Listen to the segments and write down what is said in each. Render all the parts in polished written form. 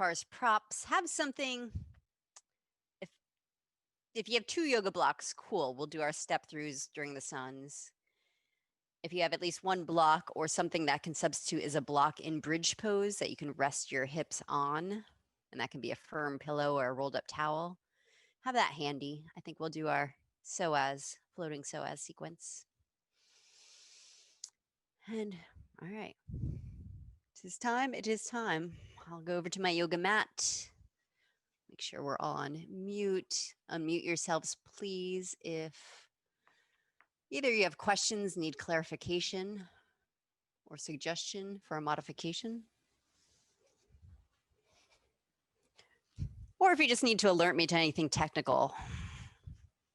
far as props, have something. If you have 2 yoga blocks, cool. We'll do our step throughs during the suns. If you have at least 1 block or something that can substitute as a block in bridge pose that you can rest your hips on, and that can be a firm pillow or a rolled up towel, have that handy. I think we'll do our psoas, floating psoas sequence. And all right, it is time. It is time. I'll go over to my yoga mat. Make sure we're on mute. Unmute yourselves, please, if either you have questions, need clarification, or suggestion for a modification. Or if you just need to alert me to anything technical,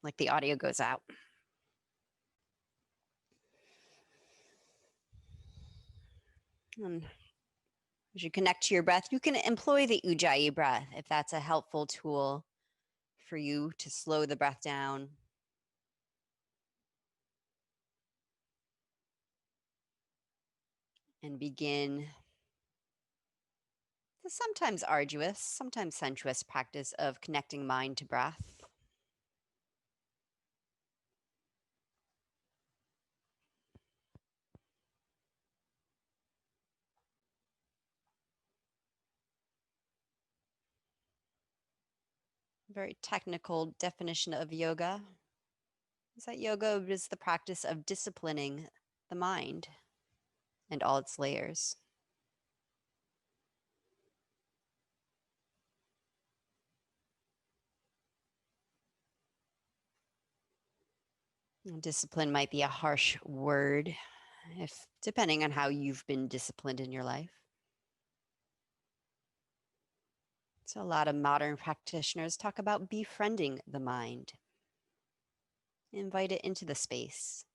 like the audio goes out. And as you connect to your breath, you can employ the Ujjayi breath if that's a helpful tool for you to slow the breath down. And begin the sometimes arduous, sometimes sensuous practice of connecting mind to breath. Very technical definition of yoga is that yoga is the practice of disciplining the mind and all its layers. Discipline might be a harsh word, if depending on how you've been disciplined in your life. So a lot of modern practitioners talk about befriending the mind. Invite it into the space.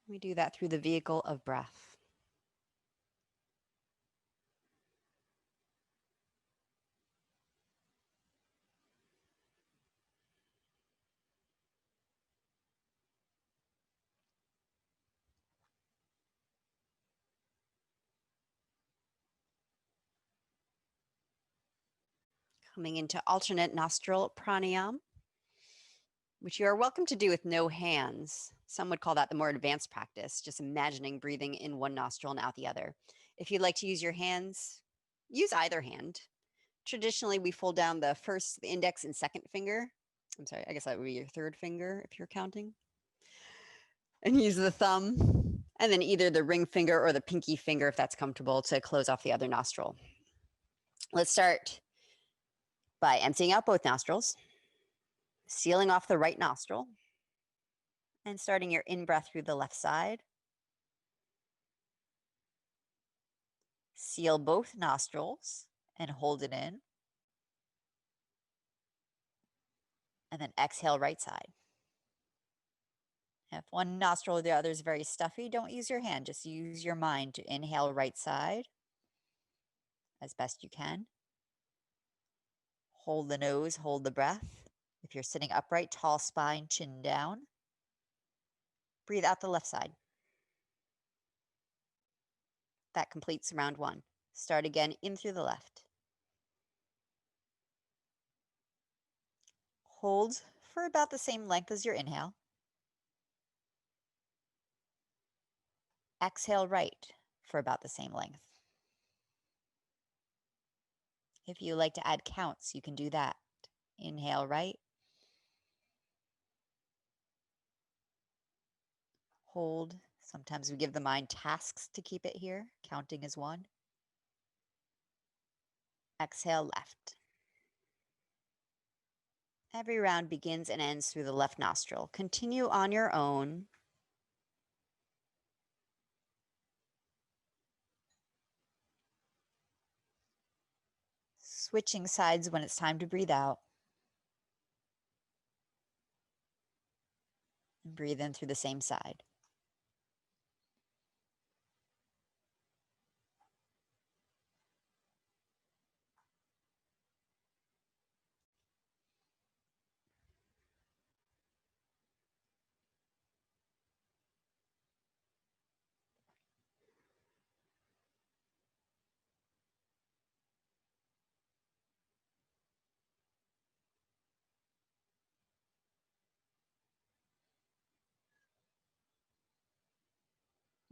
We do that through the vehicle of breath. Coming into alternate nostril pranayama, which you are welcome to do with no hands. Some would call that the more advanced practice, just imagining breathing in one nostril and out the other. If you'd like to use your hands, use either hand. Traditionally, we fold down the index and second finger. I'm sorry, I guess that would be your third finger if you're counting. And use the thumb, and then either the ring finger or the pinky finger, if that's comfortable, to close off the other nostril. Let's start by emptying out both nostrils, sealing off the right nostril, and starting your in-breath through the left side. Seal both nostrils and hold it in. And then exhale right side. If one nostril or the other is very stuffy, don't use your hand. Just use your mind to inhale right side as best you can. Hold the nose, hold the breath. If you're sitting upright, tall spine, chin down. Breathe out the left side. That completes round 1. Start again in through the left. Hold for about the same length as your inhale. Exhale right for about the same length. If you like to add counts, you can do that. Inhale right. Hold. Sometimes we give the mind tasks to keep it here. Counting is 1. Exhale left. Every round begins and ends through the left nostril. Continue on your own. Switching sides when it's time to breathe out. And breathe in through the same side.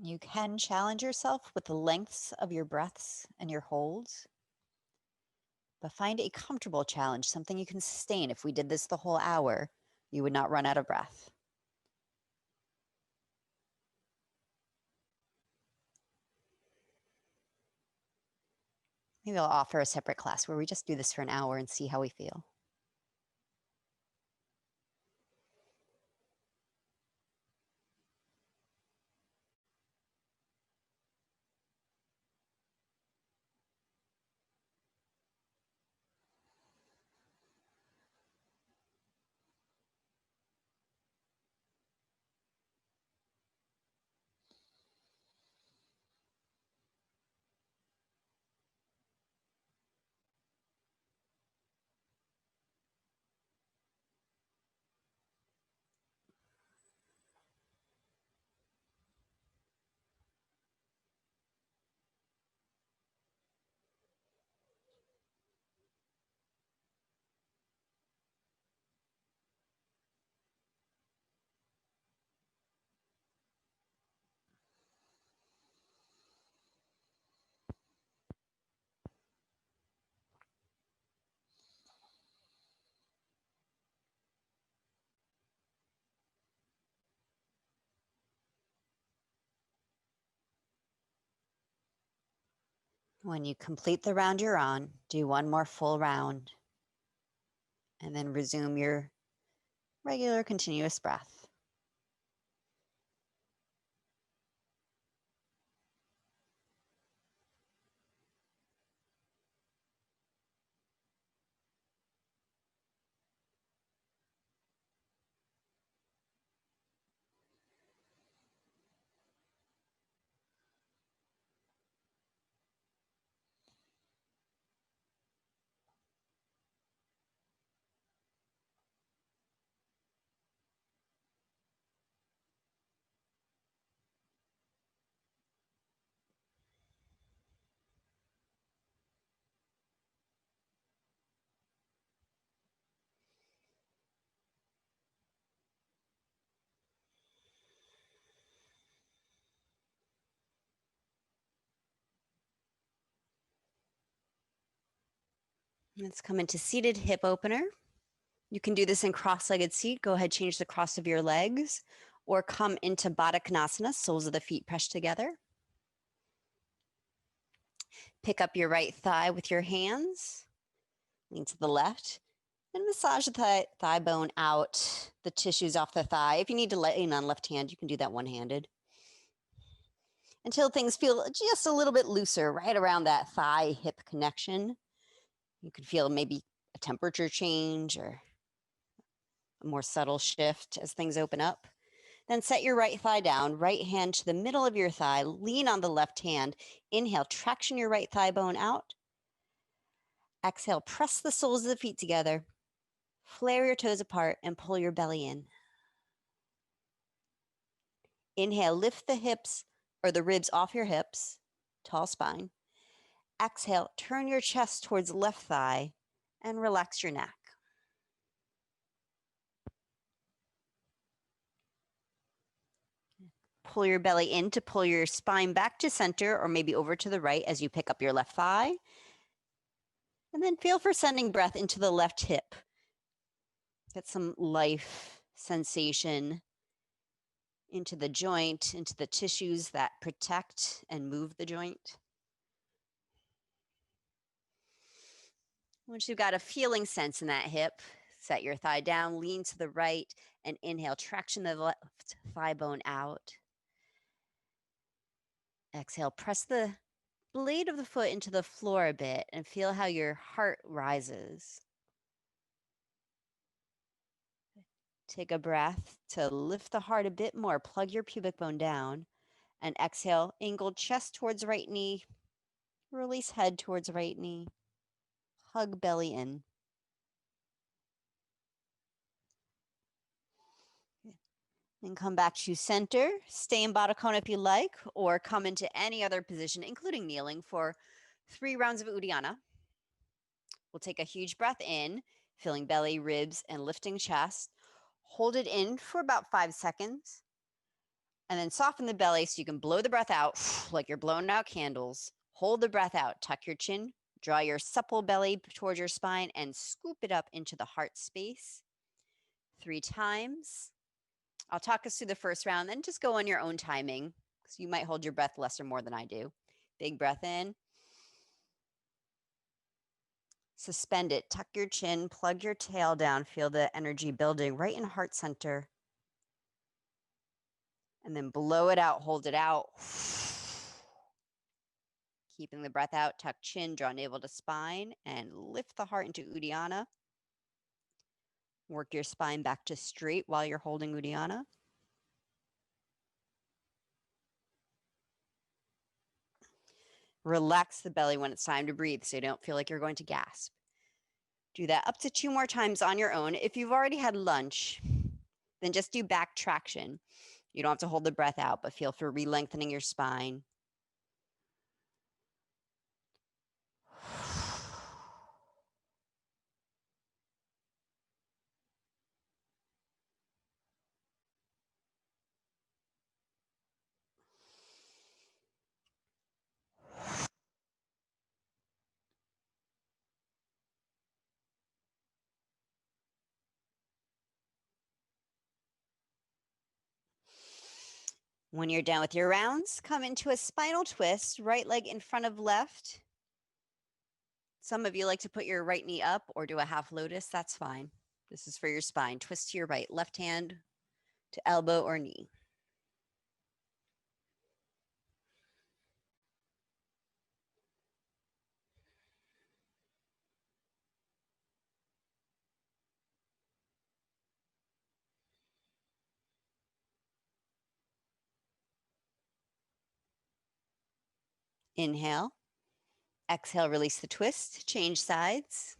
You can challenge yourself with the lengths of your breaths and your holds, but find a comfortable challenge, something you can sustain. If we did this the whole hour, you would not run out of breath. Maybe I'll offer a separate class where we just do this for an hour and see how we feel. When you complete the round you're on, do one more full round and then resume your regular continuous breath. Let's come into seated hip opener. You can do this in cross-legged seat. Go ahead, change the cross of your legs, or come into Baddha Konasana, soles of the feet pressed together. Pick up your right thigh with your hands, lean to the left, and massage the thigh bone out, the tissues off the thigh. If you need to lean on left hand, you can do that one-handed. Until things feel just a little bit looser right around that thigh-hip connection. You could feel maybe a temperature change or a more subtle shift as things open up. Then set your right thigh down, right hand to the middle of your thigh, lean on the left hand. Inhale, traction your right thigh bone out. Exhale, press the soles of the feet together, flare your toes apart, and pull your belly in. Inhale, lift the hips or the ribs off your hips, tall spine. Exhale, turn your chest towards left thigh and relax your neck. Pull your belly in to pull your spine back to center or maybe over to the right as you pick up your left thigh. And then feel for sending breath into the left hip. Get some life sensation into the joint, into the tissues that protect and move the joint. Once you've got a feeling sense in that hip, set your thigh down, lean to the right, and inhale, traction the left thigh bone out. Exhale, press the blade of the foot into the floor a bit and feel how your heart rises. Take a breath to lift the heart a bit more. Plug your pubic bone down and exhale, angled chest towards right knee. Release head towards right knee. Hug belly in. Then come back to center. Stay in Baddha Kona if you like, or come into any other position, including kneeling, for 3 rounds of Uddiyana. We'll take a huge breath in, filling belly, ribs, and lifting chest. Hold it in for about 5 seconds. And then soften the belly so you can blow the breath out like you're blowing out candles. Hold the breath out. Tuck your chin. Draw your supple belly towards your spine and scoop it up into the heart space 3 times. I'll talk us through the first round, then just go on your own timing because you might hold your breath less or more than I do. Big breath in. Suspend it. Tuck your chin. Plug your tail down. Feel the energy building right in heart center. And then blow it out. Hold it out. Keeping the breath out, tuck chin, draw navel to spine, and lift the heart into Uddiyana. Work your spine back to straight while you're holding Uddiyana. Relax the belly when it's time to breathe so you don't feel like you're going to gasp. Do that up to 2 more times on your own. If you've already had lunch, then just do back traction. You don't have to hold the breath out, but feel for re-lengthening your spine. When you're done with your rounds, come into a spinal twist, right leg in front of left. Some of you like to put your right knee up or do a half lotus. That's fine. This is for your spine. Twist to your right, left hand to elbow or knee. Inhale. Exhale, release the twist. Change sides.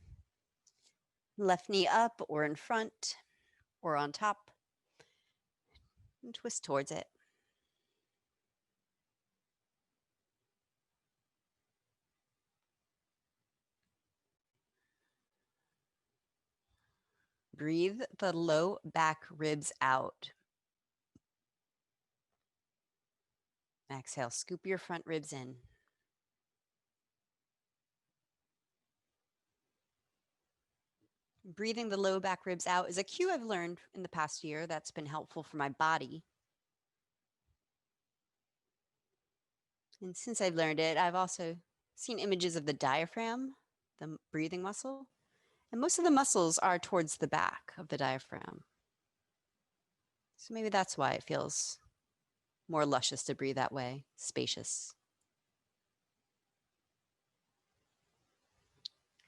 Left knee up or in front or on top. And twist towards it. Breathe the low back ribs out. Exhale, scoop your front ribs in. Breathing the low back ribs out is a cue I've learned in the past year that's been helpful for my body. And since I've learned it, I've also seen images of the diaphragm, the breathing muscle, and most of the muscles are towards the back of the diaphragm. So maybe that's why it feels more luscious to breathe that way, spacious.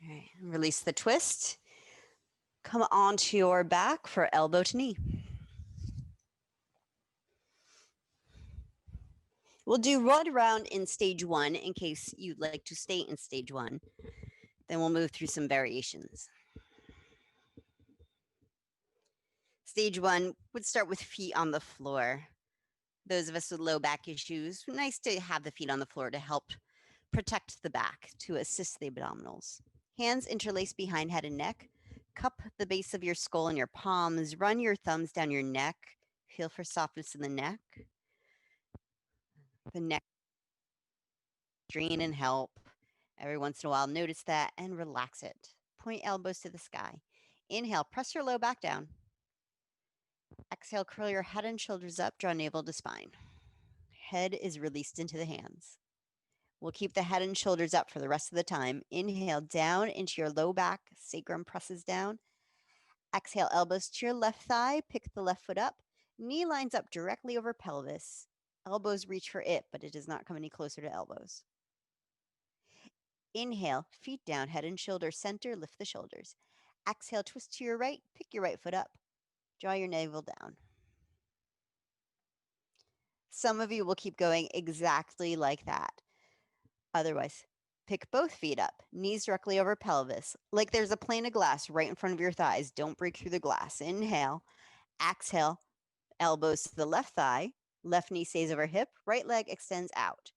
All right, release the twist. Come onto your back for elbow to knee. We'll do one round in stage 1 in case you'd like to stay in stage 1. Then we'll move through some variations. Stage 1 would start with feet on the floor. Those of us with low back issues, nice to have the feet on the floor to help protect the back, to assist the abdominals. Hands interlaced behind head and neck. Cup the base of your skull in your palms. Run your thumbs down your neck. Feel for softness in the neck. The neck drain and help. Every once in a while, notice that and relax it. Point elbows to the sky. Inhale, press your low back down. Exhale, curl your head and shoulders up, draw navel to spine. Head is released into the hands. We'll keep the head and shoulders up for the rest of the time. Inhale, down into your low back, sacrum presses down. Exhale, elbows to your left thigh, pick the left foot up. Knee lines up directly over pelvis. Elbows reach for it, but it does not come any closer to elbows. Inhale, feet down, head and shoulders center, lift the shoulders. Exhale, twist to your right, pick your right foot up. Draw your navel down. Some of you will keep going exactly like that. Otherwise, pick both feet up, knees directly over pelvis, like there's a pane of glass right in front of your thighs. Don't break through the glass. Inhale, exhale, elbows to the left thigh, left knee stays over hip, right leg extends out,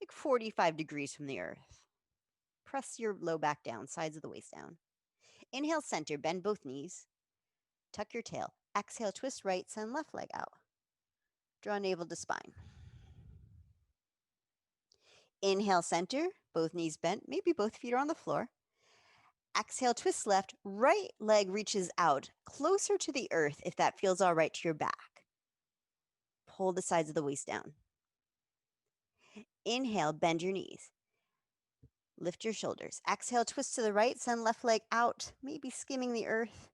like 45 degrees from the earth. Press your low back down, sides of the waist down. Inhale, center, bend both knees. Tuck your tail. Exhale, twist right, send left leg out. Draw navel to spine. Inhale, center, both knees bent, maybe both feet are on the floor. Exhale, twist left, right leg reaches out, closer to the earth if that feels all right to your back. Pull the sides of the waist down. Inhale, bend your knees. Lift your shoulders. Exhale, twist to the right, send left leg out, maybe skimming the earth.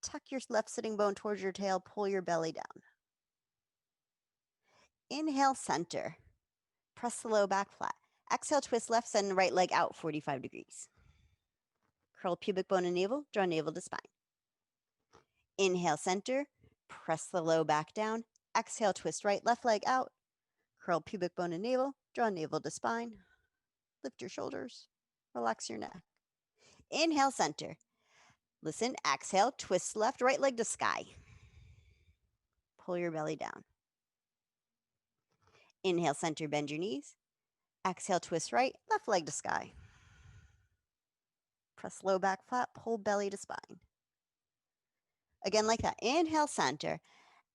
Tuck your left sitting bone towards your tail, pull your belly down. Inhale, center. Press the low back flat. Exhale, twist left, send right leg out 45 degrees. Curl pubic bone and navel, draw navel to spine. Inhale, center. Press the low back down. Exhale, twist right, left leg out. Curl pubic bone and navel, draw navel to spine. Lift your shoulders, relax your neck. Inhale, center. Listen, exhale, twist left, right leg to sky. Pull your belly down. Inhale, center, bend your knees. Exhale, twist right, left leg to sky. Press low back flat, pull belly to spine. Again, like that. Inhale, center.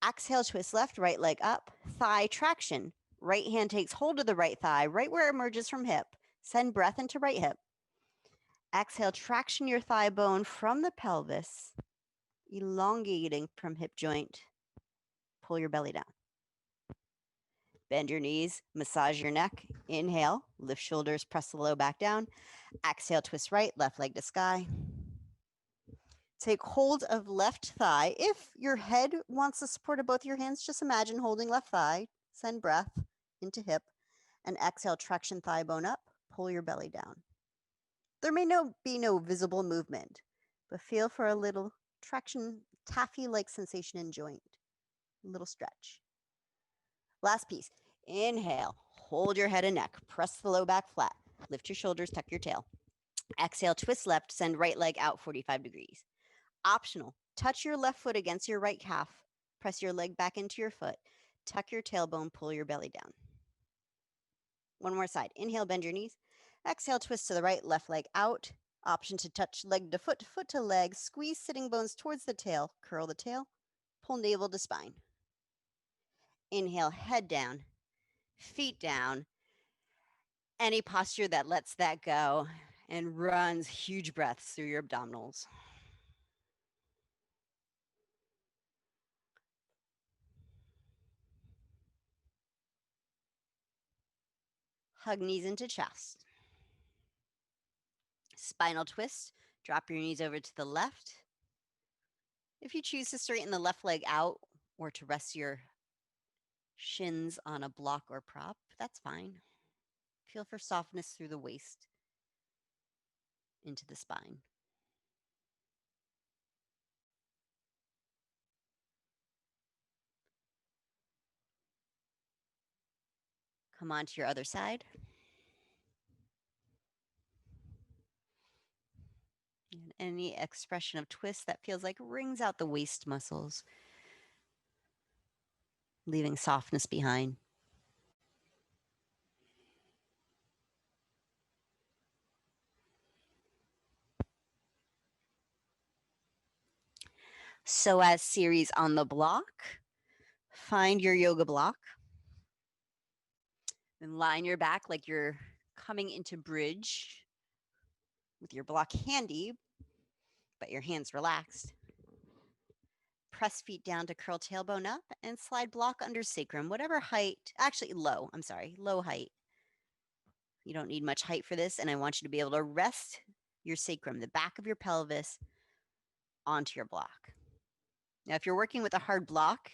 Exhale, twist left, right leg up. Thigh traction. Right hand takes hold of the right thigh, right where it emerges from hip. Send breath into right hip. Exhale, traction your thigh bone from the pelvis, elongating from hip joint. Pull your belly down. Bend your knees, massage your neck. Inhale, lift shoulders, press the low back down. Exhale, twist right, left leg to sky. Take hold of left thigh. If your head wants the support of both your hands, just imagine holding left thigh. Send breath into hip. And exhale, traction thigh bone up. Pull your belly down. There may be no visible movement, but feel for a little traction, taffy-like sensation in joint. A little stretch. Last piece. Inhale, hold your head and neck. Press the low back flat. Lift your shoulders, tuck your tail. Exhale, twist left, send right leg out 45 degrees. Optional. Touch your left foot against your right calf. Press your leg back into your foot. Tuck your tailbone, pull your belly down. One more side. Inhale, bend your knees. Exhale, twist to the right, left leg out. Option to touch leg to foot to leg. Squeeze sitting bones towards the tail. Curl the tail. Pull navel to spine. Inhale, head down, feet down. Any posture that lets that go and runs huge breaths through your abdominals. Hug knees into chest. Spinal twist. Drop your knees over to the left. If you choose to straighten the left leg out or to rest your shins on a block or prop, that's fine. Feel for softness through the waist into the spine. Come on to your other side. And any expression of twist that feels like wrings out the waist muscles, leaving softness behind. So as series on the block, find your yoga block and line your back like you're coming into bridge with your block handy, but your hands relaxed. Press feet down to curl tailbone up and slide block under sacrum, whatever height, actually low height. You don't need much height for this, and I want you to be able to rest your sacrum, the back of your pelvis, onto your block. Now, if you're working with a hard block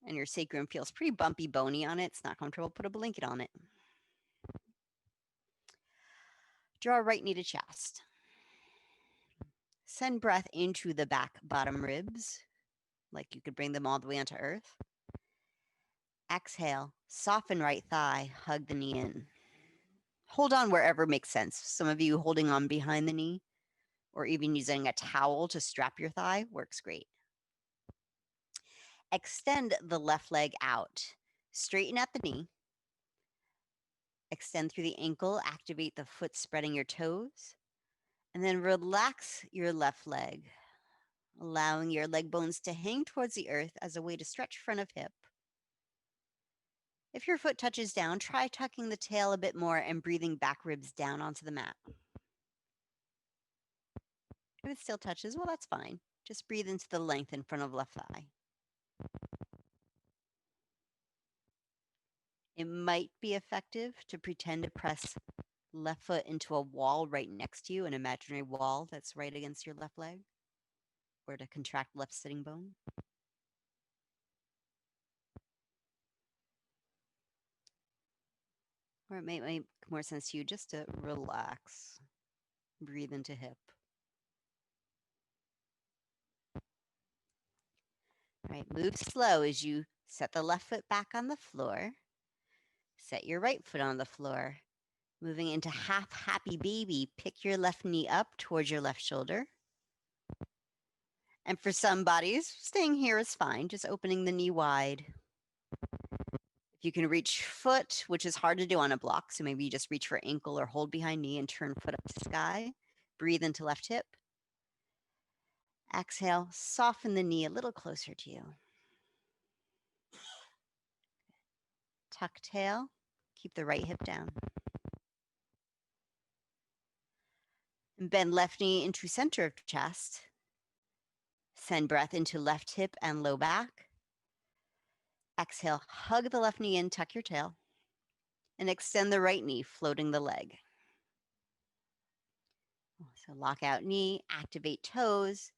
and your sacrum feels pretty bumpy, bony on it, it's not comfortable, put a blanket on it. Draw right knee to chest. Send breath into the back bottom ribs, like you could bring them all the way onto earth. Exhale, soften right thigh, hug the knee in. Hold on wherever makes sense. Some of you holding on behind the knee or even using a towel to strap your thigh works great. Extend the left leg out. Straighten at the knee. Extend through the ankle. Activate the foot spreading your toes. And then relax your left leg, allowing your leg bones to hang towards the earth as a way to stretch front of hip. If your foot touches down, try tucking the tail a bit more and breathing back ribs down onto the mat. If it still touches, well, that's fine. Just breathe into the length in front of left thigh. It might be effective to pretend to press left foot into a wall right next to you, an imaginary wall that's right against your left leg, or to contract left sitting bone. Or it might make more sense to you just to relax. Breathe into hip. All right, move slow as you set the left foot back on the floor. Set your right foot on the floor. Moving into half happy baby, pick your left knee up towards your left shoulder. And for some bodies, staying here is fine, just opening the knee wide. If you can reach foot, which is hard to do on a block, so maybe you just reach for ankle or hold behind knee and turn foot up to sky. Breathe into left hip. Exhale, soften the knee a little closer to you. Tuck tail, keep the right hip down. And bend left knee into center of chest. Send breath into left hip and low back. Exhale, hug the left knee in, tuck your tail. And extend the right knee, floating the leg. So lock out knee, activate toes,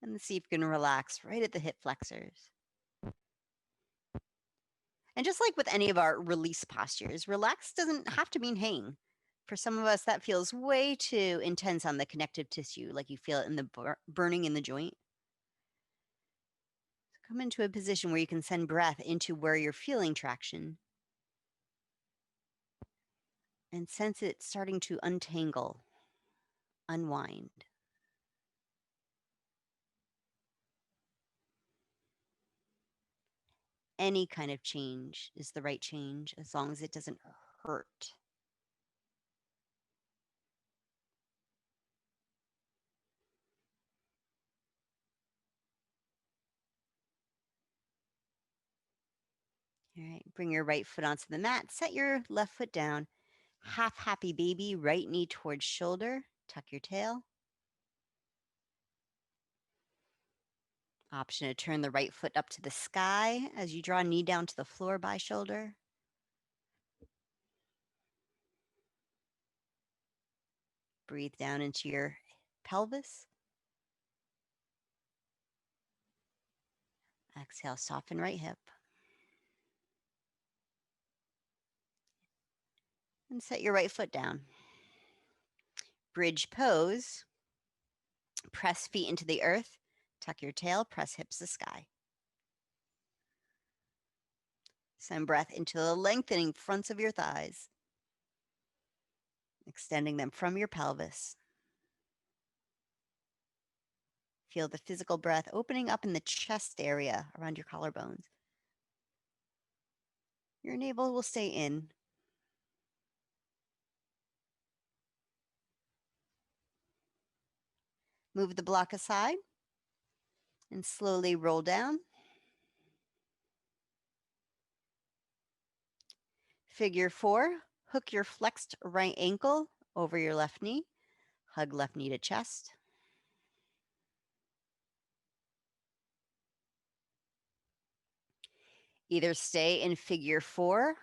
and see if you can relax right at the hip flexors. And just like with any of our release postures, relax doesn't have to mean hang. For some of us, that feels way too intense on the connective tissue, like you feel it in the burning in the joint. So come into a position where you can send breath into where you're feeling traction and sense it starting to untangle, unwind. Any kind of change is the right change as long as it doesn't hurt. All right, bring your right foot onto the mat. Set your left foot down. Half happy baby, right knee towards shoulder. Tuck your tail. Option to turn the right foot up to the sky as you draw knee down to the floor by shoulder. Breathe down into your pelvis. Exhale, soften right hip. And set your right foot down. Bridge pose. Press feet into the earth. Tuck your tail, press hips to sky. Send breath into the lengthening fronts of your thighs, extending them from your pelvis. Feel the physical breath opening up in the chest area around your collarbones. Your navel will stay in. Move the block aside and slowly roll down. Figure 4, hook your flexed right ankle over your left knee. Hug left knee to chest. Either stay in figure 4,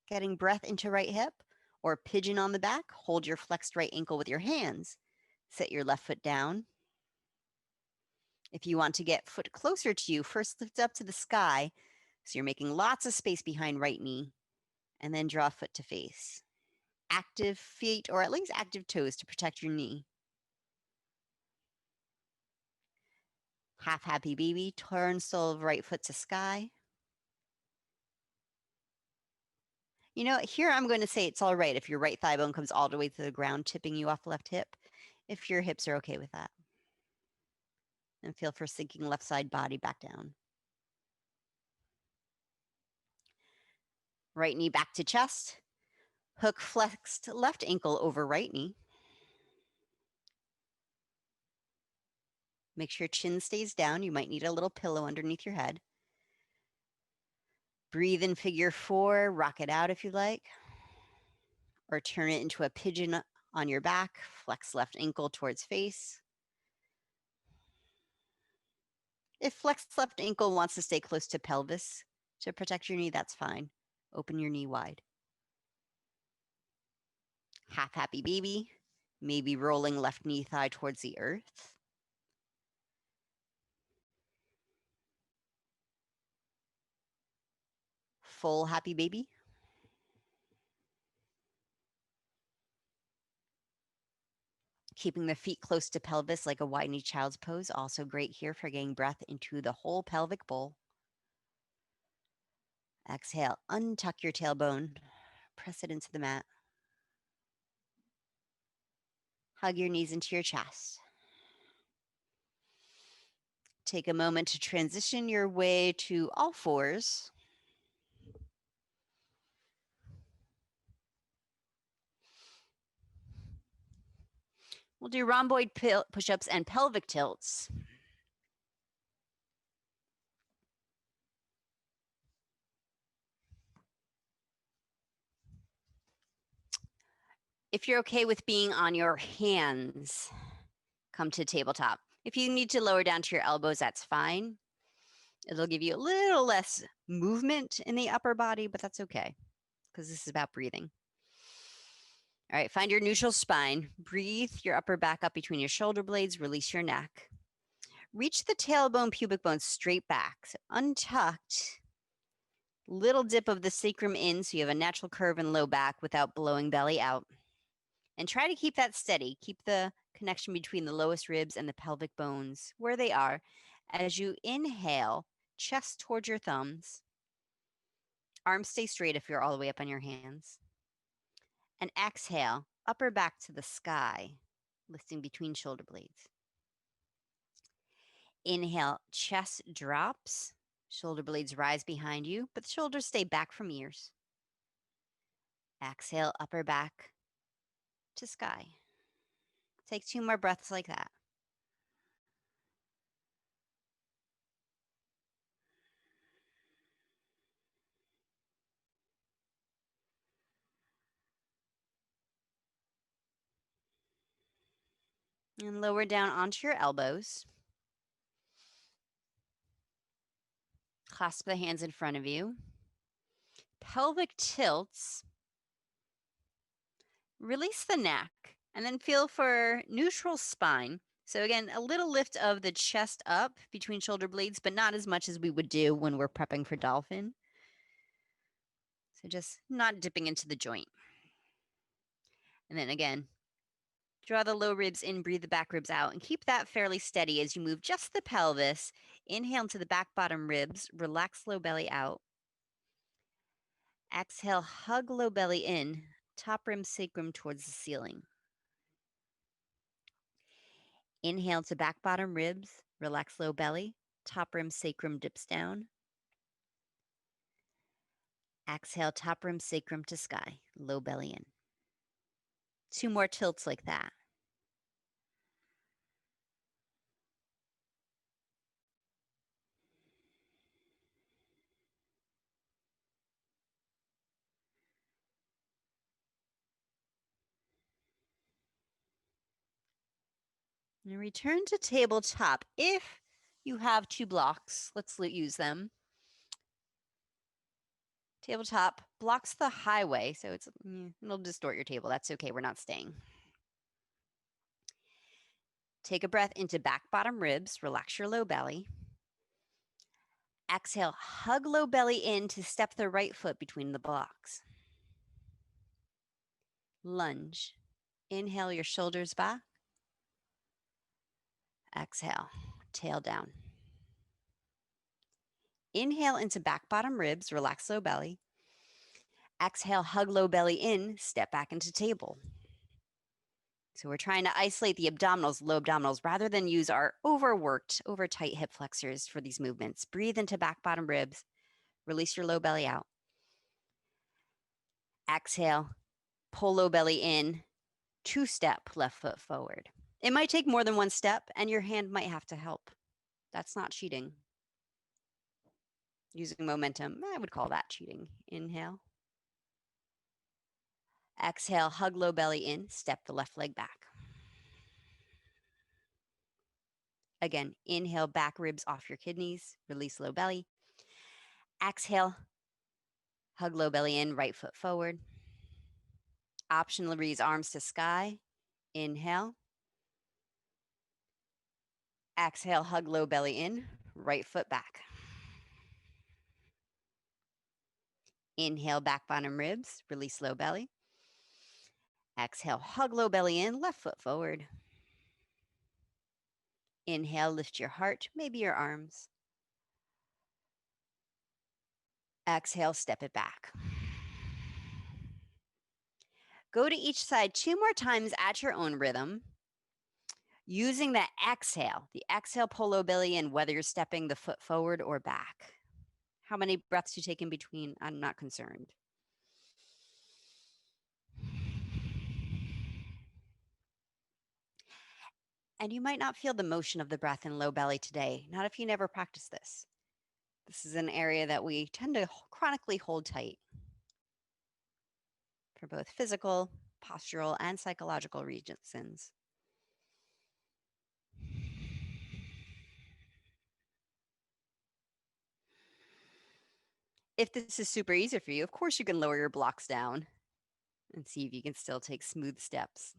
getting breath into right hip, or pigeon on the back. Hold your flexed right ankle with your hands. Set your left foot down. If you want to get foot closer to you, first lift up to the sky. So you're making lots of space behind right knee, and then draw foot to face. Active feet, or at least active toes to protect your knee. Half happy baby, turn sole of right foot to sky. You know, here I'm going to say it's all right if your right thigh bone comes all the way to the ground, tipping you off left hip, if your hips are okay with that. And feel for sinking left side body back down. Right knee back to chest. Hook flexed left ankle over right knee. Make sure chin stays down. You might need a little pillow underneath your head. Breathe in figure 4, rock it out if you like, or turn it into a pigeon on your back. Flex left ankle towards face. If flex left ankle wants to stay close to pelvis to protect your knee, that's fine. Open your knee wide. Half happy baby, maybe rolling left knee thigh towards the earth. Full happy baby. Keeping the feet close to pelvis like a wide knee child's pose. Also great here for getting breath into the whole pelvic bowl. Exhale, untuck your tailbone. Press it into the mat. Hug your knees into your chest. Take a moment to transition your way to all fours. We'll do rhomboid push-ups and pelvic tilts. If you're okay with being on your hands, come to tabletop. If you need to lower down to your elbows, that's fine. It'll give you a little less movement in the upper body, but that's okay because this is about breathing. All right, find your neutral spine. Breathe your upper back up between your shoulder blades. Release your neck. Reach the tailbone, pubic bone straight back. So untucked. Little dip of the sacrum in so you have a natural curve in low back without blowing belly out. And try to keep that steady. Keep the connection between the lowest ribs and the pelvic bones where they are. As you inhale, chest towards your thumbs. Arms stay straight if you're all the way up on your hands. And exhale, upper back to the sky, lifting between shoulder blades. Inhale, chest drops, shoulder blades rise behind you, but the shoulders stay back from ears. Exhale, upper back to sky. Take 2 more breaths like that. And lower down onto your elbows. Clasp the hands in front of you. Pelvic tilts. Release the neck and then feel for neutral spine. So again, a little lift of the chest up between shoulder blades, but not as much as we would do when we're prepping for dolphin. So just not dipping into the joint. And then again, draw the low ribs in, breathe the back ribs out, and keep that fairly steady as you move just the pelvis. Inhale into the back bottom ribs, relax low belly out. Exhale, hug low belly in, top rim sacrum towards the ceiling. Inhale to back bottom ribs, relax low belly, top rim sacrum dips down. Exhale, top rim sacrum to sky, low belly in. 2 more tilts like that. And return to tabletop. If you have 2 blocks, let's use them. Tabletop blocks the highway, so it'll distort your table. That's okay, we're not staying. Take a breath into back bottom ribs, relax your low belly. Exhale, hug low belly in to step the right foot between the blocks. Lunge. Inhale your shoulders back. Exhale, tail down. Inhale into back bottom ribs, relax low belly. Exhale, hug low belly in, step back into table. So we're trying to isolate the abdominals, low abdominals, rather than use our overworked, over tight hip flexors for these movements. Breathe into back bottom ribs, release your low belly out. Exhale, pull low belly in, 2-step left foot forward. It might take more than 1 step and your hand might have to help. That's not cheating. using momentum. I would call that cheating. Inhale. Exhale, hug low belly in, step the left leg back. Again, inhale, back ribs off your kidneys, release low belly. Exhale, hug low belly in, right foot forward. Optional raise arms to sky. Inhale. Exhale, hug low belly in, right foot back. Inhale, back bottom ribs, release low belly. Exhale, hug low belly in, left foot forward. Inhale, lift your heart, maybe your arms. Exhale, step it back. Go to each side 2 more times at your own rhythm. Using the exhale, pull low belly in, whether you're stepping the foot forward or back. How many breaths you take in between, I'm not concerned. And you might not feel the motion of the breath in low belly today, not if you never practice this. This is an area that we tend to chronically hold tight for both physical, postural, and psychological reasons. If this is super easy for you, of course you can lower your blocks down and see if you can still take smooth steps.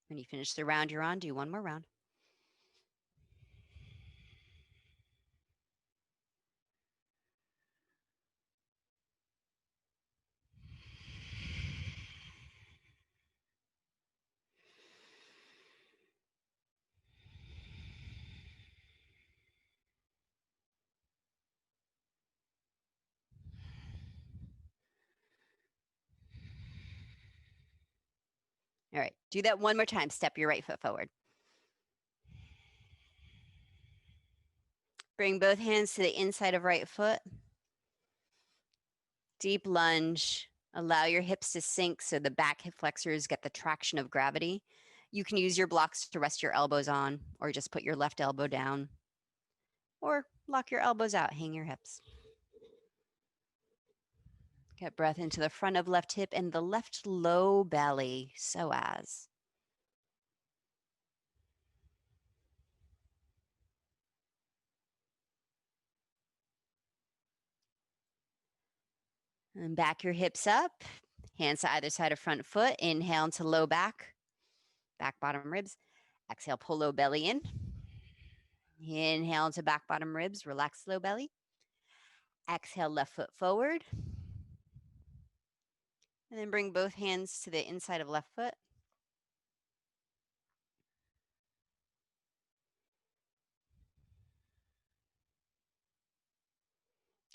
When you finish the round you're on, do one more round. All right, do that one more time. Step your right foot forward. Bring both hands to the inside of right foot. Deep lunge. Allow your hips to sink so the back hip flexors get the traction of gravity. You can use your blocks to rest your elbows on, or just put your left elbow down, or lock your elbows out, hang your hips. Get breath into the front of left hip and the left low belly, psoas. And back your hips up, hands to either side of front foot. Inhale into low back, back bottom ribs. Exhale, pull low belly in. Inhale into back bottom ribs, relax low belly. Exhale, left foot forward. And then bring both hands to the inside of left foot.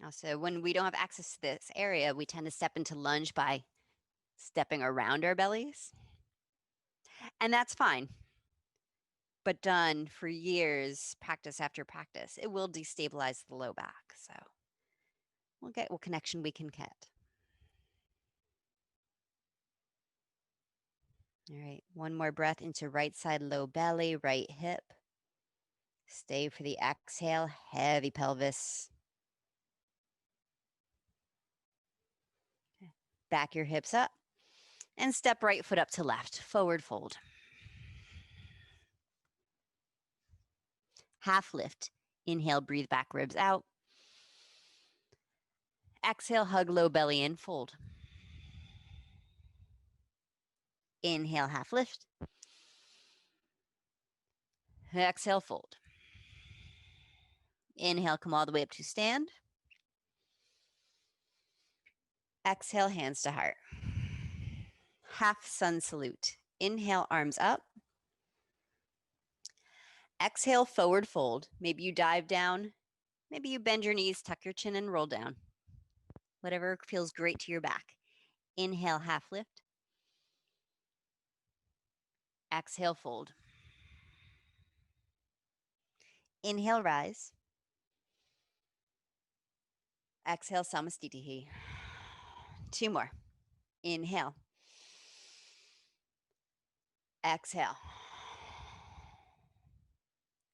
Also, when we don't have access to this area, we tend to step into lunge by stepping around our bellies. And that's fine. But done for years, practice after practice, it will destabilize the low back. So we'll get what connection we can get. All right, one more breath into right side low belly, right hip. Stay for the exhale, heavy pelvis. Back your hips up and step right foot up to left, forward fold. Half lift. Inhale, breathe back ribs out. Exhale, hug low belly in, fold. Inhale, half lift. Exhale, fold. Inhale, come all the way up to stand. Exhale, hands to heart. Half sun salute. Inhale, arms up. Exhale, forward fold. Maybe you dive down. Maybe you bend your knees, tuck your chin, and roll down. Whatever feels great to your back. Inhale, half lift. Exhale, fold. Inhale, rise. Exhale, Sama. 2 more. Inhale. Exhale.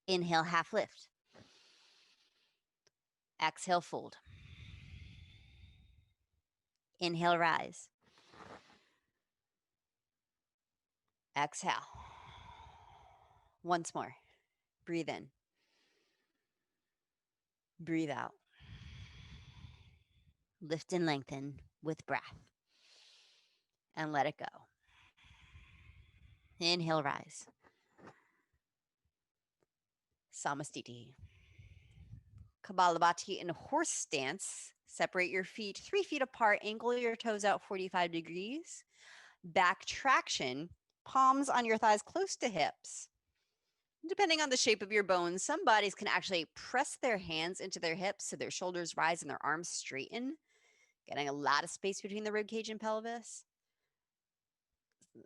Inhale, half lift. Exhale, fold. Inhale, rise. Exhale. Once more. Breathe in. Breathe out. Lift and lengthen with breath. And let it go. Inhale, rise. Samastiti. Kapalabhati in horse stance. Separate your feet 3 feet apart. Angle your toes out 45 degrees. Back traction. Palms on your thighs close to hips. Depending on the shape of your bones, some bodies can actually press their hands into their hips so their shoulders rise and their arms straighten, getting a lot of space between the rib cage and pelvis.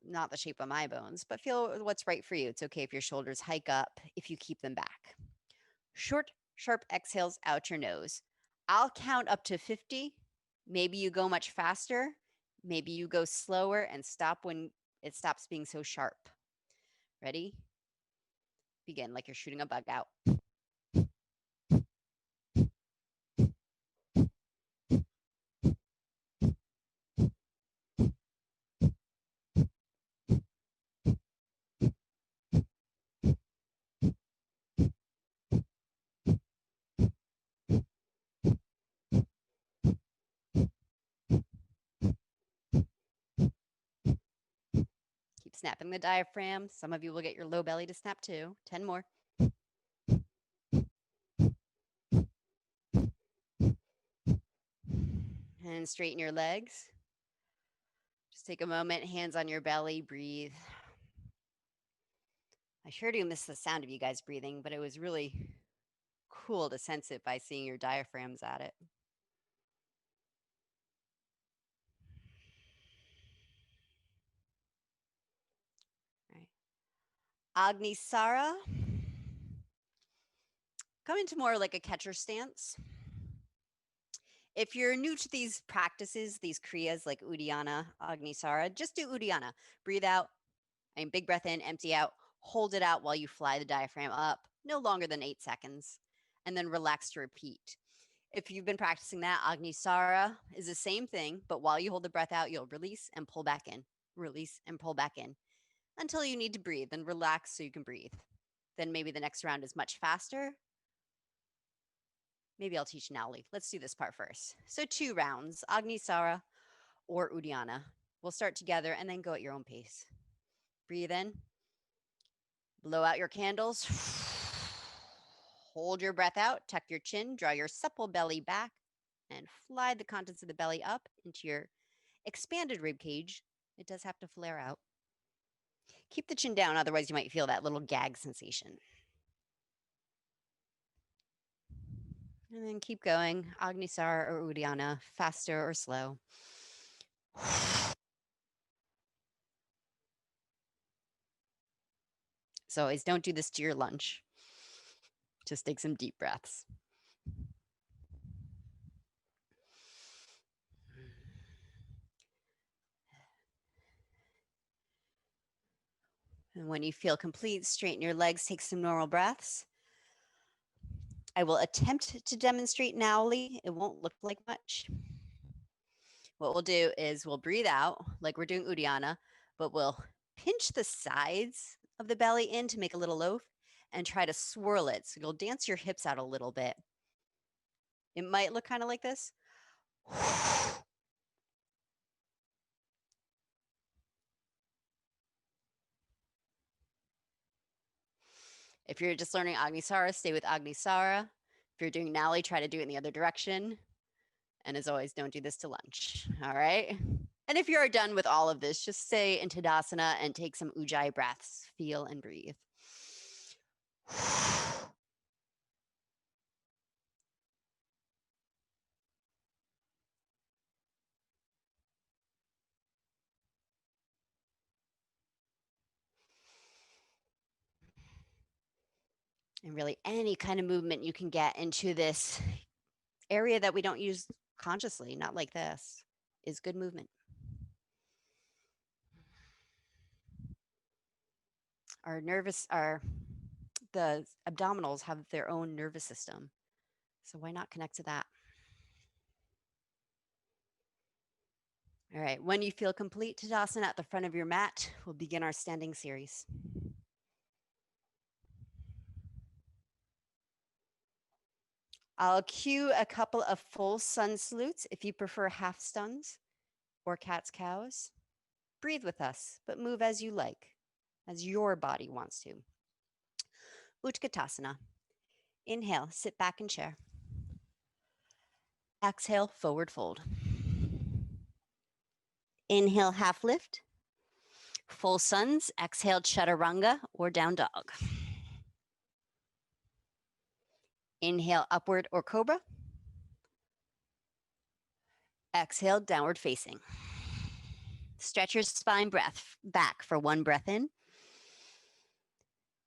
Not the shape of my bones, but feel what's right for you. It's okay if your shoulders hike up if you keep them back. Short, sharp exhales out your nose. I'll count up to 50. Maybe you go much faster. Maybe you go slower and stop when it stops being so sharp. Ready? Begin like you're shooting a bug out. Keep snapping the diaphragm. Some of you will get your low belly to snap too. 10 more. And straighten your legs. Just take a moment, hands on your belly, breathe. I sure do miss the sound of you guys breathing, but it was really cool to sense it by seeing your diaphragms at it. Right. Agnisara. Come into more like a catcher stance. If you're new to these practices, these kriyas like Uddiyana, Agnisara, just do Uddiyana. Breathe out, and big breath in, empty out, hold it out while you fly the diaphragm up, no longer than 8 seconds, and then relax to repeat. If you've been practicing that, Agnisara is the same thing, but while you hold the breath out, you'll release and pull back in, release and pull back in until you need to breathe and relax so you can breathe. Then maybe the next round is much faster. Maybe I'll teach Nauli. Let's do this part first. So 2 rounds, Agnisara or Uddiyana. We'll start together and then go at your own pace. Breathe in. Blow out your candles. Hold your breath out. Tuck your chin. Draw your supple belly back and fly the contents of the belly up into your expanded rib cage. It does have to flare out. Keep the chin down, otherwise you might feel that little gag sensation. And then keep going. Agnisara or Uddiyana, faster or slow. So always don't do this to your lunch. Just take some deep breaths. And when you feel complete, straighten your legs, take some normal breaths. I will attempt to demonstrate Nauli. It won't look like much. What we'll do is we'll breathe out like we're doing Uddiyana, but we'll pinch the sides of the belly in to make a little loaf and try to swirl it. So you'll dance your hips out a little bit. It might look kind of like this. If you're just learning Agnisara, stay with Agnisara. If you're doing Nauli, try to do it in the other direction. And as always, don't do this to lunch. All right. And if you're done with all of this, just stay in Tadasana and take some Ujjayi breaths. Feel and breathe. And really any kind of movement you can get into this area that we don't use consciously, not like this, is good movement. the abdominals have their own nervous system. So why not connect to that? All right, when you feel complete, Tadasana at the front of your mat, we'll begin our standing series. I'll cue a couple of full sun salutes if you prefer half stuns or cat's cows. Breathe with us, but move as you like, as your body wants to. Utkatasana. Inhale, sit back in chair. Exhale, forward fold. Inhale, half lift. Full suns, exhale, chaturanga or down dog. Inhale, upward or cobra. Exhale, downward facing. Stretch your spine breath back for one breath in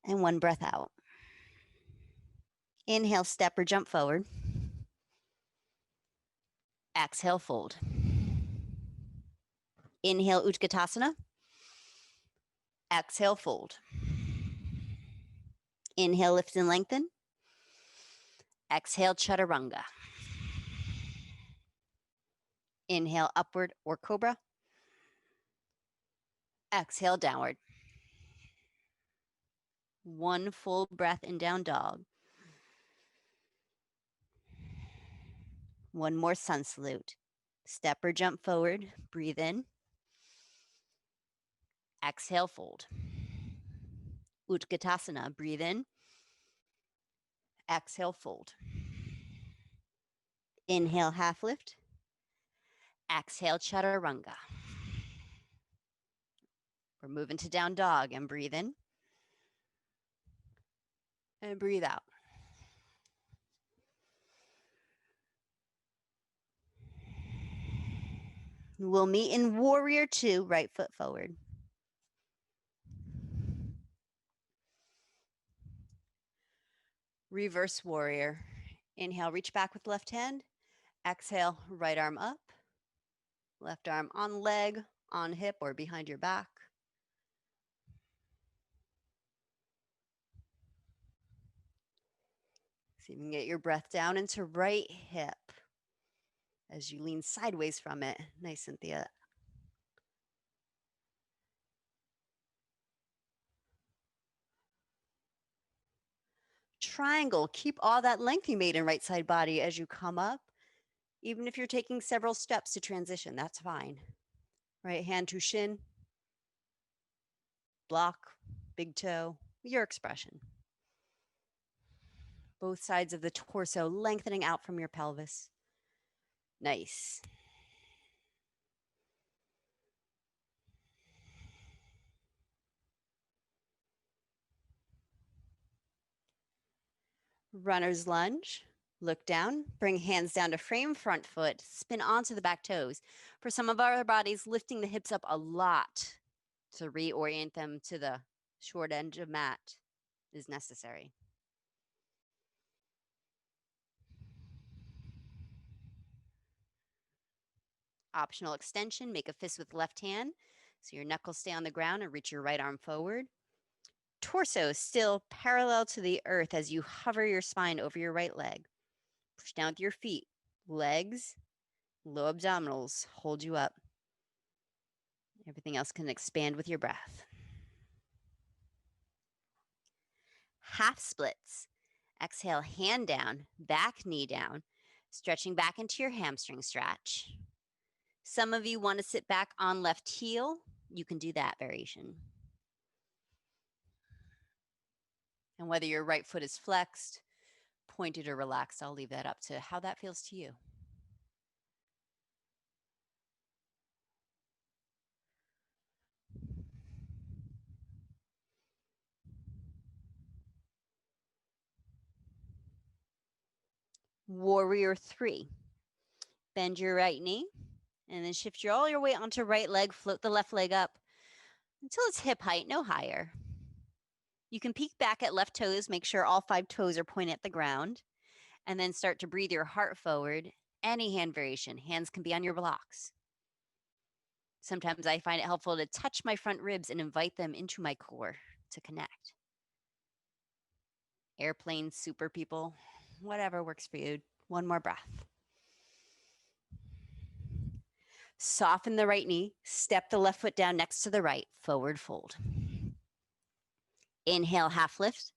and one breath out. Inhale, step or jump forward. Exhale, fold. Inhale, Utkatasana. Exhale, fold. Inhale, lift and lengthen. Exhale, chaturanga. Inhale, upward or cobra. Exhale, downward. One full breath in down dog. One more sun salute. Step or jump forward. Breathe in. Exhale, fold. Utkatasana. Breathe in. Exhale, fold. Inhale, half lift. Exhale, chaturanga. We're moving to down dog and breathe in. And breathe out. We'll meet in warrior two, right foot forward. Reverse warrior. Inhale, reach back with left hand. Exhale, right arm up. Left arm on leg, on hip, or behind your back. See if you can get your breath down into right hip as you lean sideways from it. Nice, Cynthia. Triangle. Keep all that length you made in right side body as you come up. Even if you're taking several steps to transition, that's fine. Right hand to shin. Block, big toe, your expression. Both sides of the torso lengthening out from your pelvis. Nice. Runner's lunge. Look down, bring hands down to frame front foot, spin onto the back toes. For some of our bodies, lifting the hips up a lot to reorient them to the short end of mat is necessary. Optional extension, make a fist with left hand so your knuckles stay on the ground and reach your right arm forward. Torso still parallel to the earth as you hover your spine over your right leg. Push down with your feet. Legs, low abdominals hold you up. Everything else can expand with your breath. Half splits. Exhale, hand down, back knee down, stretching back into your hamstring stretch. Some of you want to sit back on left heel. You can do that variation. And whether your right foot is flexed, pointed, or relaxed, I'll leave that up to how that feels to you. Warrior three. Bend your right knee and then shift all your weight onto right leg. Float the left leg up until it's hip height, no higher. You can peek back at left toes. Make sure all 5 toes are pointed at the ground. And then start to breathe your heart forward. Any hand variation. Hands can be on your blocks. Sometimes I find it helpful to touch my front ribs and invite them into my core to connect. Airplane, super people, whatever works for you. One more breath. Soften the right knee, step the left foot down next to the right, forward fold. Inhale, half lift.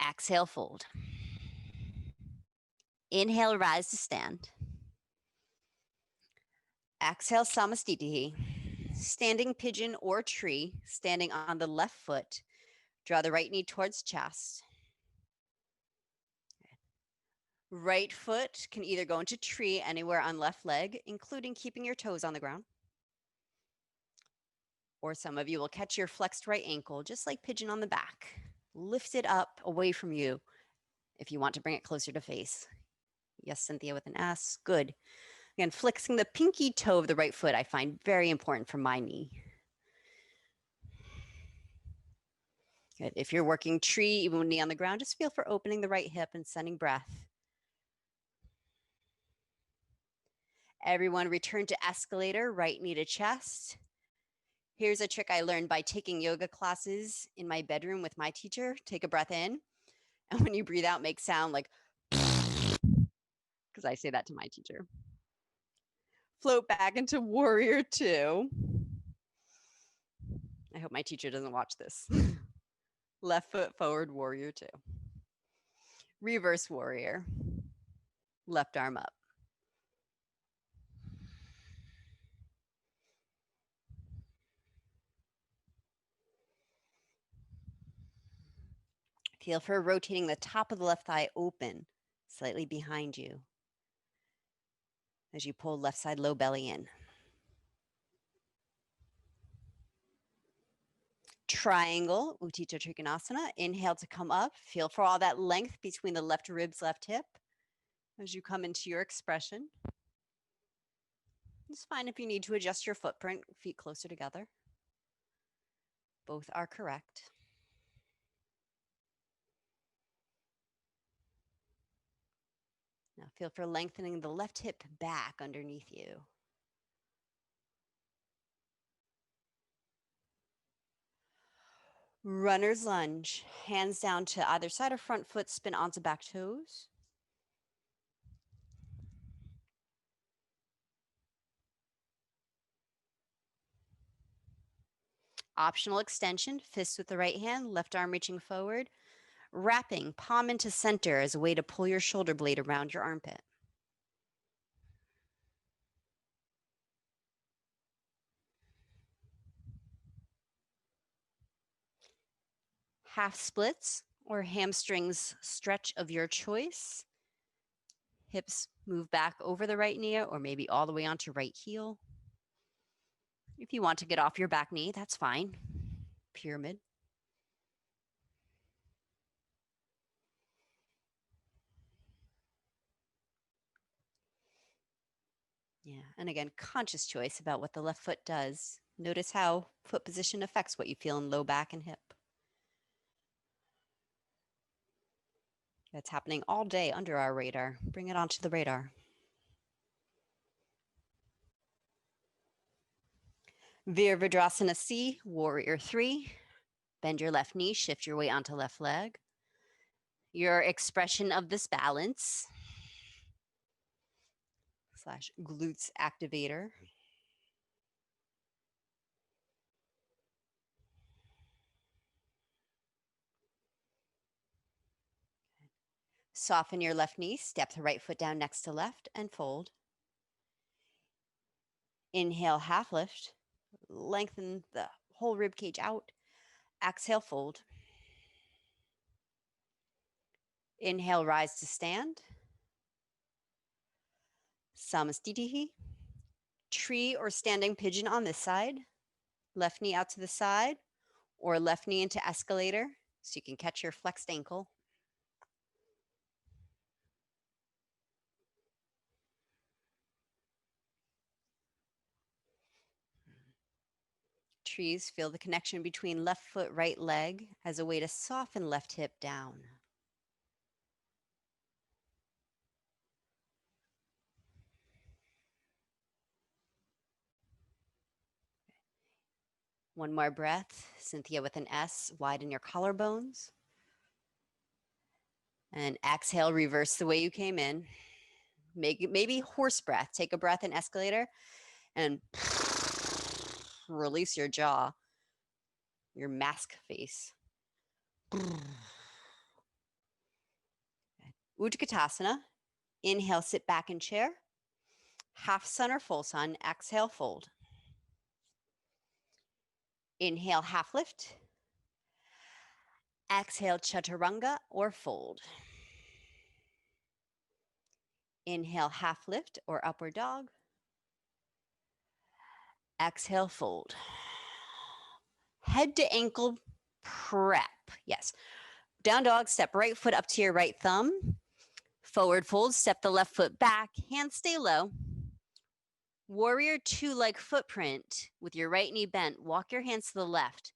Exhale, fold. Inhale, rise to stand. Exhale, Samastitihi. Standing pigeon or tree, standing on the left foot. Draw the right knee towards chest. Right foot can either go into tree anywhere on left leg, including keeping your toes on the ground. Or some of you will catch your flexed right ankle, just like pigeon on the back. Lift it up away from you if you want to bring it closer to face. Yes, Cynthia with an S. Good. Again, flexing the pinky toe of the right foot I find very important for my knee. Good. If you're working tree, even with knee on the ground, just feel for opening the right hip and sending breath. Everyone return to escalator, right knee to chest. Here's a trick I learned by taking yoga classes in my bedroom with my teacher. Take a breath in, and when you breathe out, make sound like, because I say that to my teacher. Float back into warrior two. I hope my teacher doesn't watch this. Left foot forward, warrior two. Reverse warrior. Left arm up. Feel for rotating the top of the left thigh open, slightly behind you, as you pull left side low belly in. Triangle, Utthita Trikonasana. Inhale to come up. Feel for all that length between the left ribs, left hip as you come into your expression. It's fine if you need to adjust your footprint, feet closer together. Both are correct. Now feel for lengthening the left hip back underneath you. Runner's lunge, hands down to either side of front foot, spin onto back toes. Optional extension, fists with the right hand, left arm reaching forward. Wrapping, palm into center as a way to pull your shoulder blade around your armpit. Half splits or hamstrings stretch of your choice. Hips move back over the right knee or maybe all the way onto right heel. If you want to get off your back knee, that's fine. Pyramid. Yeah, and again, conscious choice about what the left foot does. Notice how foot position affects what you feel in low back and hip. That's happening all day under our radar. Bring it onto the radar. Virabhadrasana C, warrior three. Bend your left knee, shift your weight onto left leg. Your expression of this balance / glutes activator. Soften your left knee, step the right foot down next to left and fold. Inhale, half lift. Lengthen the whole rib cage out. Exhale, fold. Inhale, rise to stand. Samastitihi. Tree or standing pigeon on this side. Left knee out to the side or left knee into escalator so you can catch your flexed ankle. Trees, feel the connection between left foot, right leg as a way to soften left hip down. One more breath. Cynthia with an S, widen your collarbones. And exhale, reverse the way you came in. Maybe horse breath. Take a breath in escalator and release your jaw, your mask face. Utkatasana. Inhale, sit back in chair. Half sun or full sun. Exhale, fold. Inhale, half lift. Exhale, chaturanga or fold. Inhale, half lift or upward dog. Exhale, fold. Head to ankle prep. Yes. Down dog, step right foot up to your right thumb. Forward fold, step the left foot back. Hands stay low. Warrior two leg footprint with your right knee bent. Walk your hands to the left.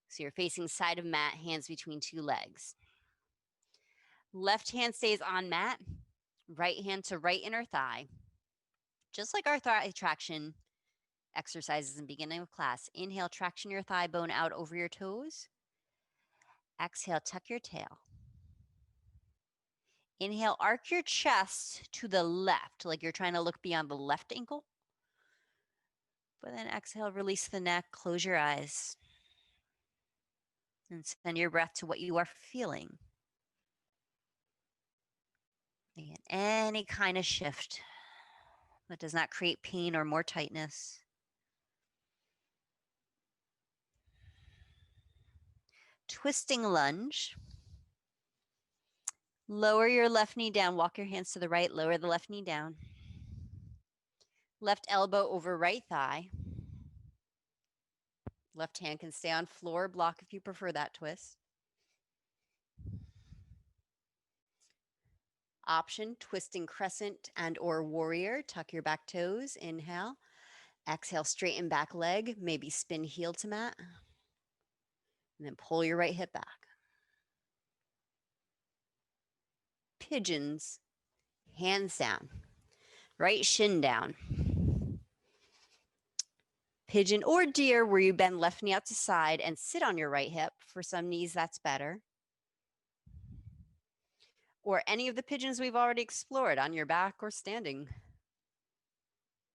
So you're facing side of mat, hands between two legs. Left hand stays on mat. Right hand to right inner thigh. Just like our thigh traction exercises in beginning of class. Inhale, traction your thigh bone out over your toes. Exhale, tuck your tail. Inhale, arc your chest to the left, like you're trying to look beyond the left ankle. But then exhale, release the neck, close your eyes. And send your breath to what you are feeling. Again, any kind of shift that does not create pain or more tightness. Twisting lunge. Lower your left knee down. Walk your hands to the right. Lower the left knee down. Left elbow over right thigh. Left hand can stay on floor, block if you prefer that twist. Option, twisting crescent and or warrior. Tuck your back toes. Inhale. Exhale, straighten back leg. Maybe spin heel to mat. And then pull your right hip back. Pigeons. Hands down. Right shin down. Pigeon or deer, where you bend left knee out to side and sit on your right hip. For some knees, that's better. Or any of the pigeons we've already explored, on your back or standing.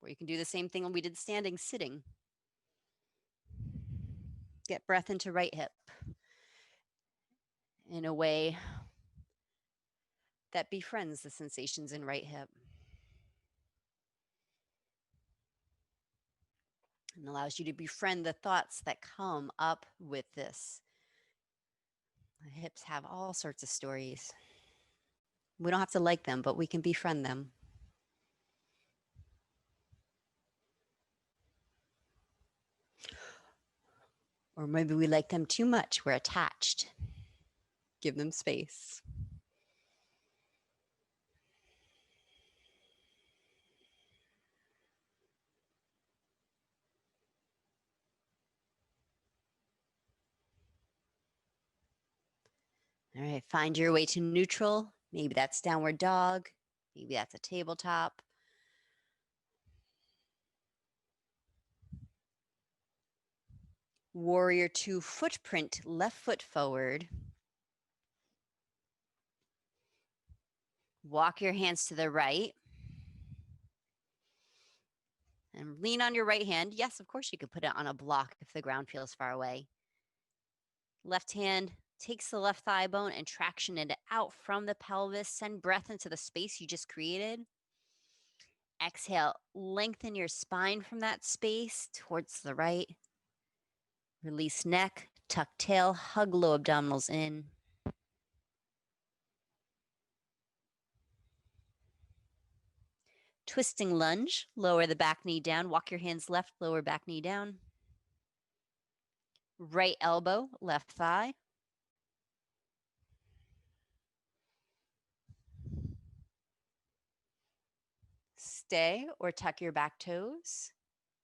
Or you can do the same thing when we did standing, sitting. Get breath into right hip in a way that befriends the sensations in right hip. And allows you to befriend the thoughts that come up with this. The hips have all sorts of stories. We don't have to like them, but we can befriend them. Or maybe we like them too much. We're attached. Give them space. All right, find your way to neutral. Maybe that's downward dog. Maybe that's a tabletop. Warrior two footprint, left foot forward. Walk your hands to the right. And lean on your right hand. Yes, of course you could put it on a block if the ground feels far away. Left hand takes the left thigh bone and traction it out from the pelvis. Send breath into the space you just created. Exhale, lengthen your spine from that space towards the right. Release neck, tuck tail, hug low abdominals in. Twisting lunge, lower the back knee down. Walk your hands left, lower back knee down. Right elbow, left thigh. Stay or tuck your back toes.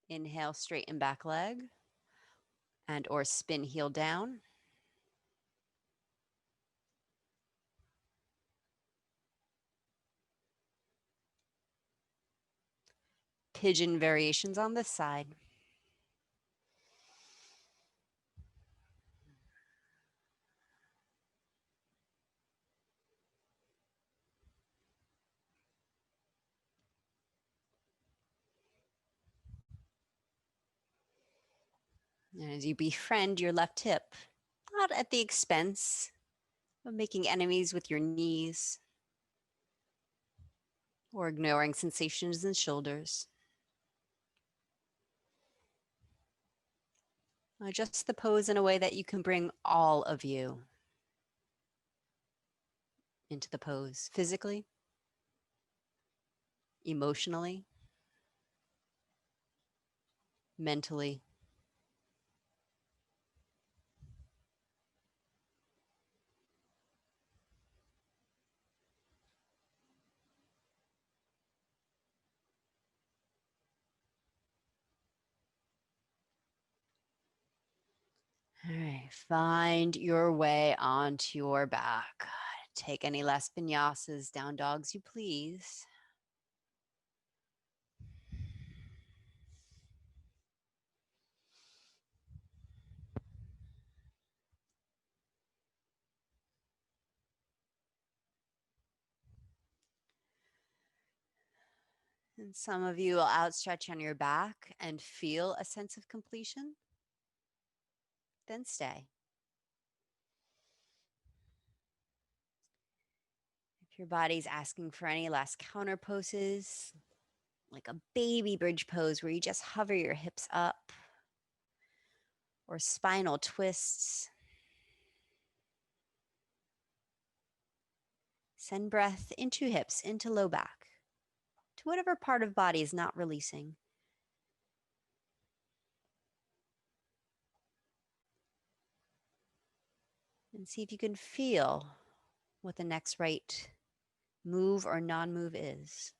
Inhale, straighten back leg and or spin heel down. Pigeon variations on this side. And as you befriend your left hip, not at the expense of making enemies with your knees or ignoring sensations in shoulders. Adjust the pose in a way that you can bring all of you into the pose, physically, emotionally, mentally. All right, find your way onto your back. Take any last vinyasas, down dogs you please. And some of you will outstretch on your back and feel a sense of completion. Then stay. If your body's asking for any last counter poses, like a baby bridge pose where you just hover your hips up, or spinal twists, send breath into hips, into low back, to whatever part of body is not releasing. And see if you can feel what the next right move or non-move is.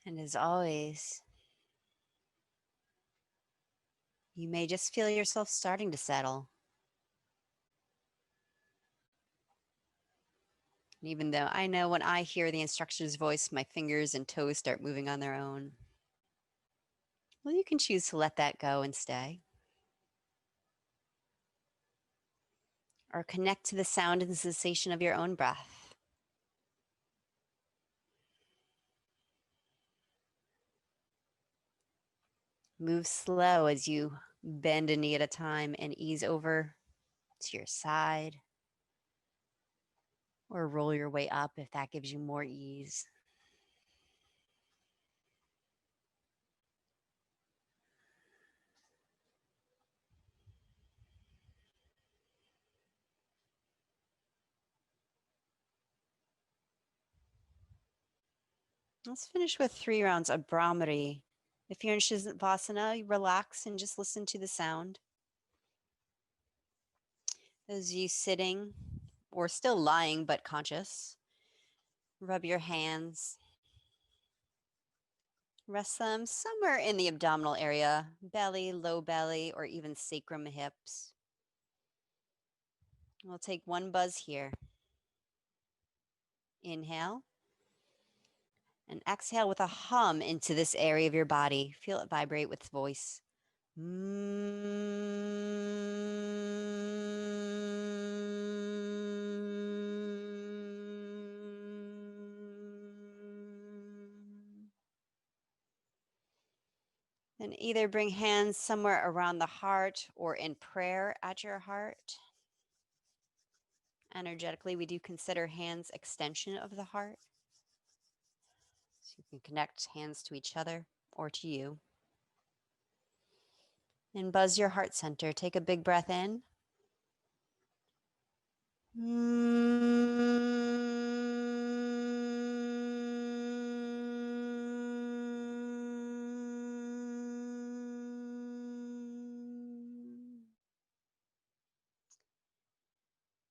And as always, you may just feel yourself starting to settle. And even though I know when I hear the instructor's voice, my fingers and toes start moving on their own. Well, you can choose to let that go and stay. or connect to the sound and sensation of your own breath. Move slow as you bend a knee at a time and ease over to your side, or roll your way up if that gives you more ease. Let's finish with 3 rounds of Brahmari. If you're in Shavasana, you relax and just listen to the sound. Those of you sitting or still lying but conscious, rub your hands. Rest them somewhere in the abdominal area, belly, low belly, or even sacrum hips. We'll take one buzz here. Inhale. And exhale with a hum into this area of your body. Feel it vibrate with voice. And either bring hands somewhere around the heart or in prayer at your heart. Energetically, we do consider hands extension of the heart. So you can connect hands to each other or to you. And buzz your heart center. Take a big breath in.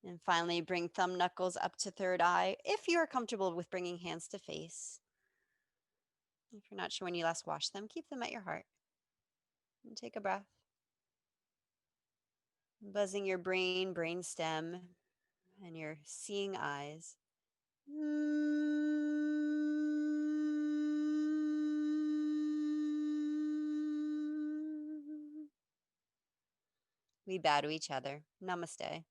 And finally, bring thumb knuckles up to third eye if you are comfortable with bringing hands to face. If you're not sure when you last washed them, keep them at your heart. And take a breath. Buzzing your brain, brain stem, and your seeing eyes. We bow to each other. Namaste.